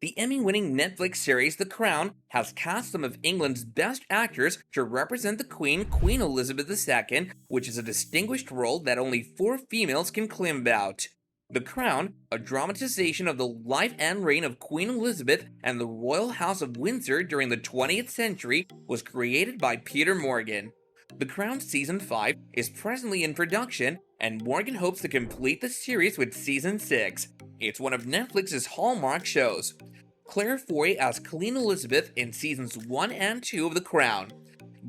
The Emmy-winning Netflix series The Crown has cast some of England's best actors to represent the Queen, Queen Elizabeth II, which is a distinguished role that only 4 females can claim about. The Crown, a dramatization of the life and reign of Queen Elizabeth and the Royal House of Windsor during the 20th century, was created by Peter Morgan. The Crown Season 5 is presently in production, and Morgan hopes to complete the series with Season 6. It's one of Netflix's hallmark shows. Claire Foy as Queen Elizabeth in Seasons 1 and 2 of The Crown.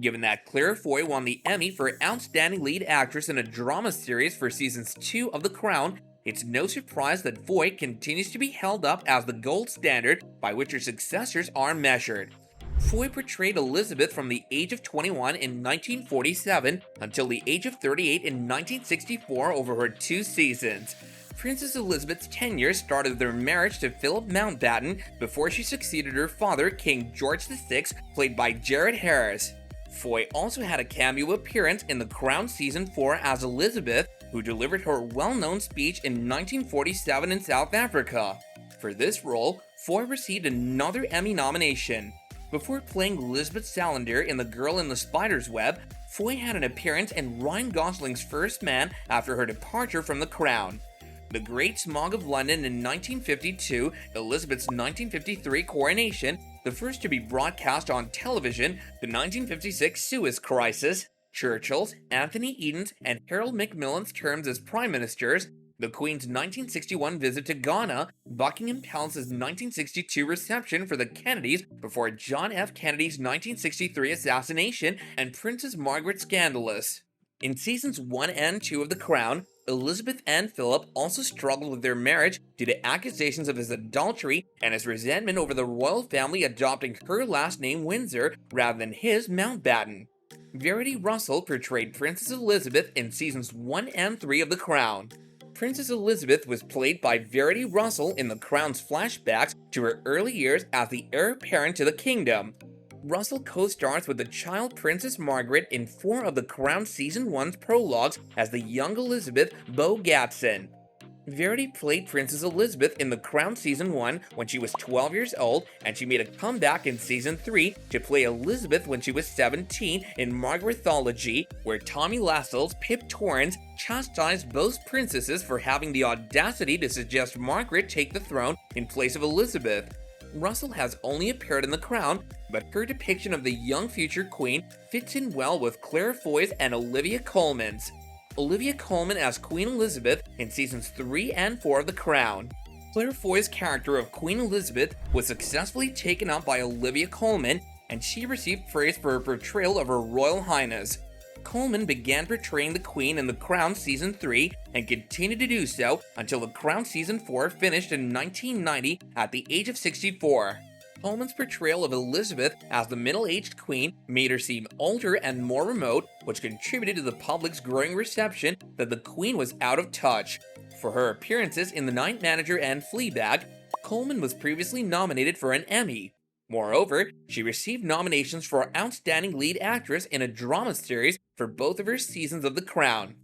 Given that Claire Foy won the Emmy for Outstanding Lead Actress in a Drama Series for Seasons 2 of The Crown, it's no surprise that Foy continues to be held up as the gold standard by which her successors are measured. Foy portrayed Elizabeth from the age of 21 in 1947 until the age of 38 in 1964 over her 2 seasons. Princess Elizabeth's tenure started with her marriage to Philip Mountbatten before she succeeded her father, King George VI, played by Jared Harris. Foy also had a cameo appearance in The Crown Season 4 as Elizabeth, who delivered her well-known speech in 1947 in South Africa. For this role, Foy received another Emmy nomination. Before playing Elizabeth Salander in The Girl in the Spider's Web, Foy had an appearance in Ryan Gosling's First Man after her departure from The Crown. The Great Smog of London in 1952, Elizabeth's 1953 coronation, the first to be broadcast on television, the 1956 Suez Crisis, Churchill's, Anthony Eden's, and Harold Macmillan's terms as Prime Ministers, the Queen's 1961 visit to Ghana, Buckingham Palace's 1962 reception for the Kennedys before John F. Kennedy's 1963 assassination, and Princess Margaret's Scandalous. In Seasons 1 and 2 of The Crown, Elizabeth and Philip also struggled with their marriage due to accusations of his adultery and his resentment over the royal family adopting her last name Windsor rather than his Mountbatten. Verity Russell portrayed Princess Elizabeth in Seasons 1 and 3 of The Crown. Princess Elizabeth was played by Verity Russell in The Crown's flashbacks to her early years as the heir apparent to the kingdom. Russell co-stars with the child Princess Margaret in 4 of The Crown Season 1's prologues as the young Elizabeth Beau Gatson. Verity played Princess Elizabeth in The Crown Season 1 when she was 12 years old, and she made a comeback in Season 3 to play Elizabeth when she was 17 in Margaretology, where Tommy Lascelles' Pip Torrens chastised both princesses for having the audacity to suggest Margaret take the throne in place of Elizabeth. Russell has only appeared in The Crown, but her depiction of the young future queen fits in well with Claire Foy's and Olivia Colman's. Olivia Colman as Queen Elizabeth in Seasons 3 and 4 of The Crown. Claire Foy's character of Queen Elizabeth was successfully taken up by Olivia Colman, and she received praise for her portrayal of Her Royal Highness. Colman began portraying the Queen in The Crown Season 3 and continued to do so until The Crown Season 4 finished in 1990 at the age of 64. Colman's portrayal of Elizabeth as the middle-aged queen made her seem older and more remote, which contributed to the public's growing reception that the queen was out of touch. For her appearances in The Night Manager and Fleabag, Colman was previously nominated for an Emmy. Moreover, she received nominations for Outstanding Lead Actress in a Drama Series for both of her seasons of The Crown.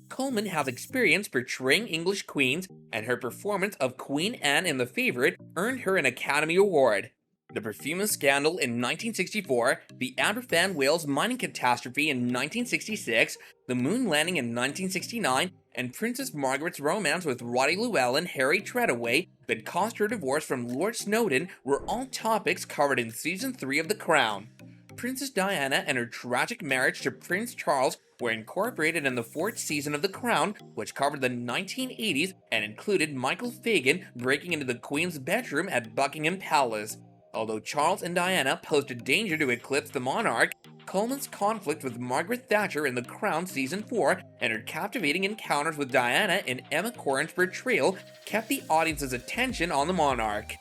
Colman has experience portraying English queens, and her performance of Queen Anne in The Favourite earned her an Academy Award. The Perfuma Scandal in 1964, the Aberfan Wales mining catastrophe in 1966, the moon landing in 1969, and Princess Margaret's romance with Roddy Llewellyn Harry Treadaway that caused her divorce from Lord Snowdon were all topics covered in Season 3 of The Crown. Princess Diana and her tragic marriage to Prince Charles were incorporated in the 4th season of The Crown, which covered the 1980s and included Michael Fagan breaking into the Queen's bedroom at Buckingham Palace. Although Charles and Diana posed a danger to eclipse the monarch, Colman's conflict with Margaret Thatcher in The Crown Season 4 and her captivating encounters with Diana in Emma Corrin's portrayal kept the audience's attention on the monarch.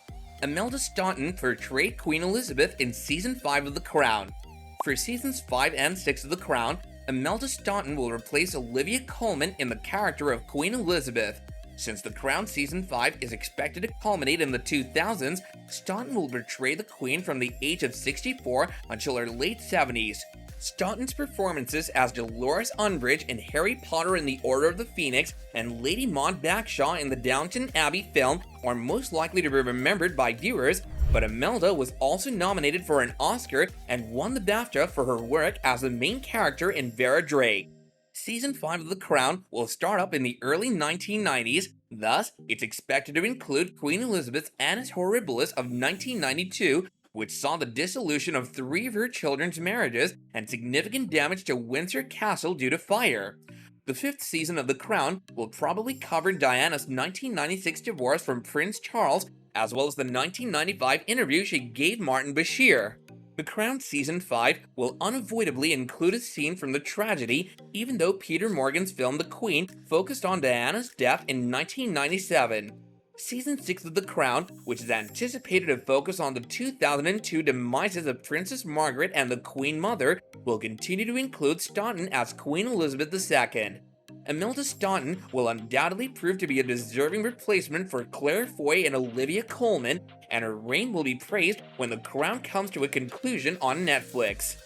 Imelda Staunton portrayed Queen Elizabeth in Season 5 of The Crown. For Seasons 5 and 6 of The Crown, Imelda Staunton will replace Olivia Colman in the character of Queen Elizabeth. Since The Crown Season 5 is expected to culminate in the 2000s, Staunton will portray the Queen from the age of 64 until her late 70s. Staunton's performances as Dolores Umbridge in Harry Potter and the Order of the Phoenix and Lady Maud Bagshaw in the Downton Abbey film are most likely to be remembered by viewers, but Imelda was also nominated for an Oscar and won the BAFTA for her work as the main character in Vera Drake. Season 5 of The Crown will start up in the early 1990s, thus, it's expected to include Queen Elizabeth's Annus Horribilis of 1992, which saw the dissolution of 3 of her children's marriages and significant damage to Windsor Castle due to fire. The 5th season of The Crown will probably cover Diana's 1996 divorce from Prince Charles, as well as the 1995 interview she gave Martin Bashir. The Crown Season 5 will unavoidably include a scene from the tragedy, even though Peter Morgan's film The Queen focused on Diana's death in 1997. Season 6 of The Crown, which is anticipated to focus on the 2002 demises of Princess Margaret and the Queen Mother, will continue to include Staunton as Queen Elizabeth II. Imelda Staunton will undoubtedly prove to be a deserving replacement for Claire Foy and Olivia Colman, and her reign will be praised when The Crown comes to a conclusion on Netflix.